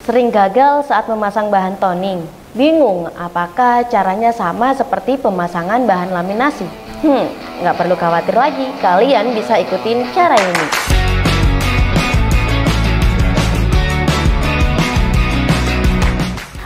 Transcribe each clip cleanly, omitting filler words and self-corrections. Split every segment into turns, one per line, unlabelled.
Sering gagal saat memasang bahan toning. Bingung apakah caranya sama seperti pemasangan bahan laminasi? Nggak perlu khawatir lagi, kalian bisa ikutin cara ini.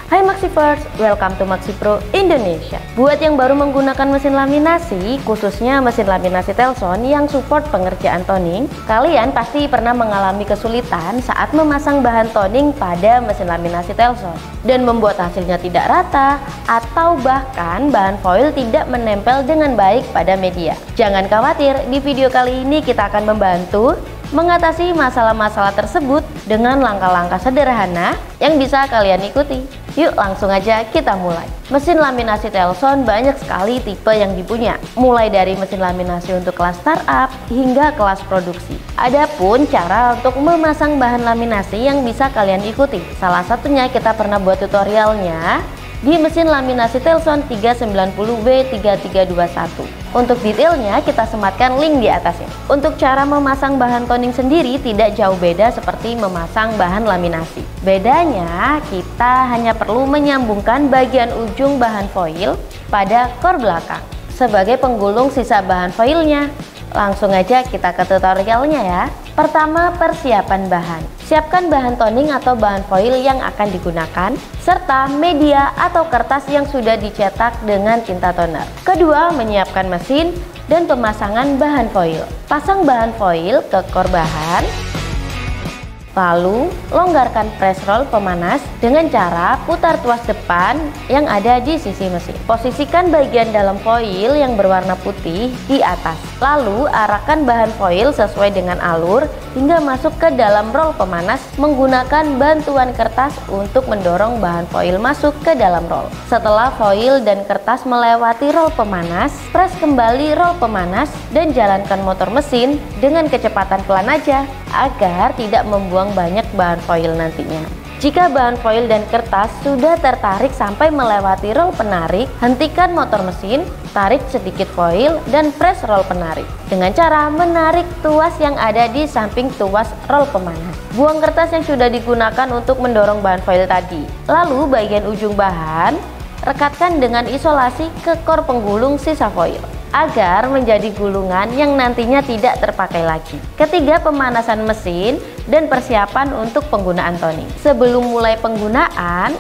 Hai Maxipers, welcome to Maxipro Indonesia. Buat yang baru menggunakan mesin laminasi, khususnya mesin laminasi Telson yang support pengerjaan toning, kalian pasti pernah mengalami kesulitan saat memasang bahan toning pada mesin laminasi Telson dan membuat hasilnya tidak rata atau bahkan bahan foil tidak menempel dengan baik pada media. Jangan khawatir, di video kali ini kita akan membantu mengatasi masalah-masalah tersebut dengan langkah-langkah sederhana yang bisa kalian ikuti. Yuk langsung aja kita mulai. Mesin laminasi Telson banyak sekali tipe yang dipunya, mulai dari mesin laminasi untuk kelas startup hingga kelas produksi. Adapun cara untuk memasang bahan laminasi yang bisa kalian ikuti, salah satunya kita pernah buat tutorialnya di mesin laminasi Telson 390W3321. Untuk detailnya kita sematkan link di atasnya. Untuk cara memasang bahan toning sendiri tidak jauh beda seperti memasang bahan laminasi. Bedanya kita hanya perlu menyambungkan bagian ujung bahan foil pada core belakang sebagai penggulung sisa bahan foilnya. Langsung aja kita ke tutorialnya ya. Pertama, persiapan bahan. Siapkan bahan toning atau bahan foil yang akan digunakan, serta media atau kertas yang sudah dicetak dengan tinta toner. Kedua, menyiapkan mesin dan pemasangan bahan foil. Pasang bahan foil ke core bahan. Lalu, longgarkan press roll pemanas dengan cara putar tuas depan yang ada di sisi mesin. Posisikan bagian dalam foil yang berwarna putih di atas. Lalu, arahkan bahan foil sesuai dengan alur hingga masuk ke dalam roll pemanas menggunakan bantuan kertas untuk mendorong bahan foil masuk ke dalam roll. Setelah foil dan kertas melewati roll pemanas, press kembali roll pemanas dan jalankan motor mesin dengan kecepatan pelan aja agar tidak membuang banyak bahan foil nantinya. Jika bahan foil dan kertas sudah tertarik sampai melewati roll penarik, hentikan motor mesin, tarik sedikit foil dan press roll penarik dengan cara menarik tuas yang ada di samping tuas roll pemanas. Buang kertas yang sudah digunakan untuk mendorong bahan foil tadi. Lalu bagian ujung bahan rekatkan dengan isolasi ke core penggulung sisa foil agar menjadi gulungan yang nantinya tidak terpakai lagi. Ketiga, pemanasan mesin dan persiapan untuk penggunaan toning. Sebelum mulai penggunaan,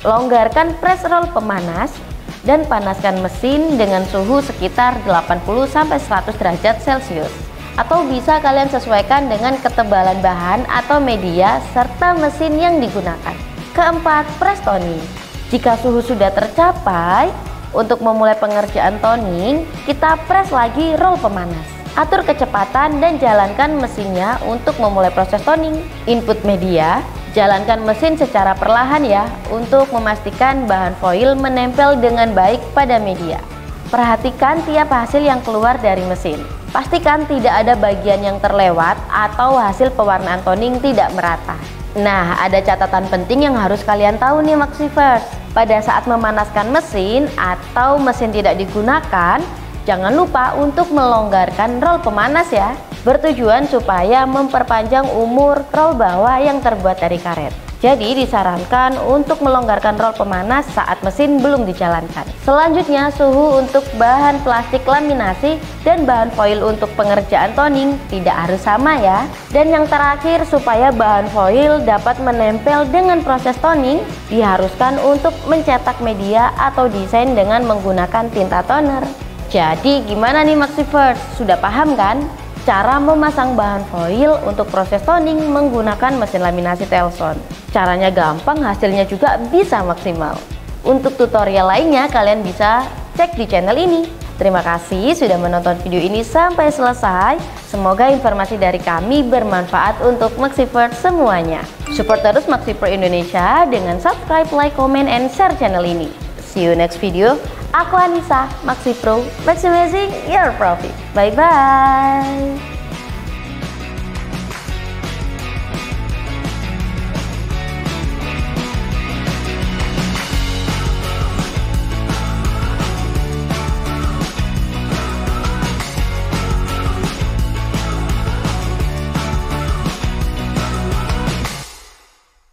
longgarkan press roll pemanas dan panaskan mesin dengan suhu sekitar 80-100 derajat Celcius. Atau bisa kalian sesuaikan dengan ketebalan bahan atau media serta mesin yang digunakan. Keempat, press toning. Jika suhu sudah tercapai, untuk memulai pengerjaan toning, kita press lagi roll pemanas. Atur kecepatan dan jalankan mesinnya untuk memulai proses toning. Input media, jalankan mesin secara perlahan ya, untuk memastikan bahan foil menempel dengan baik pada media. Perhatikan tiap hasil yang keluar dari mesin. Pastikan tidak ada bagian yang terlewat atau hasil pewarnaan toning tidak merata. Nah, ada catatan penting yang harus kalian tahu nih Maxipers. Pada saat memanaskan mesin atau mesin tidak digunakan, jangan lupa untuk melonggarkan roll pemanas ya. Bertujuan supaya memperpanjang umur roll bawah yang terbuat dari karet. Jadi disarankan untuk melonggarkan roll pemanas saat mesin belum dijalankan. Selanjutnya, suhu untuk bahan plastik laminasi dan bahan foil untuk pengerjaan toning tidak harus sama ya. Dan yang terakhir, supaya bahan foil dapat menempel dengan proses toning, diharuskan untuk mencetak media atau desain dengan menggunakan tinta toner. Jadi gimana nih Maxipers? Sudah paham kan cara memasang bahan foil untuk proses toning menggunakan mesin laminasi Telson? Caranya gampang, hasilnya juga bisa maksimal. Untuk tutorial lainnya kalian bisa cek di channel ini. Terima kasih sudah menonton video ini sampai selesai. Semoga informasi dari kami bermanfaat untuk Maxipro semuanya. Support terus Maxipro Indonesia dengan subscribe, like, comment, and share channel ini. See you next video. Aku Anissa, Maxipro, maximizing your profit. Bye-bye.